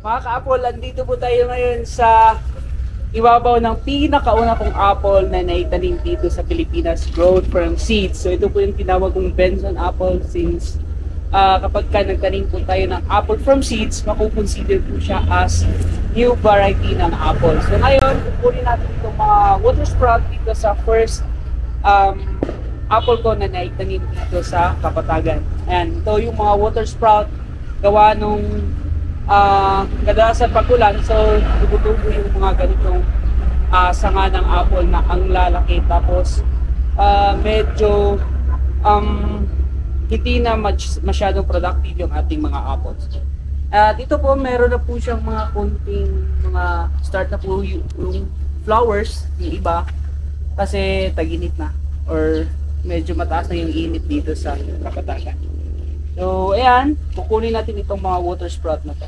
Mga ka-apple, andito po tayo ngayon sa ibabaw ng pinakauna kong apple na naitanim dito sa Pilipinas, growth from seeds. So ito po yung tinawag kong Benson apple since kapag ka nagtanim po tayo ng apple from seeds, makukonsider po siya as new variety ng apple. So ngayon, kukunin natin itong mga water sprout dito sa first apple ko na naitanim dito sa Kapatagan. Ayan, ito yung mga water sprout gawa nung kadalasan pag-ulan, so tubo-tubo yung mga ganitong sanga ng apple na ang lalaki, tapos medyo hindi na masyadong productive yung ating mga apples. Dito po meron na po siyang mga konting mga start na po yung flowers, yung iba kasi tag-init na or medyo mataas na yung init dito sa Kapatagan. So ayan, kukunin natin itong mga water sprout na to.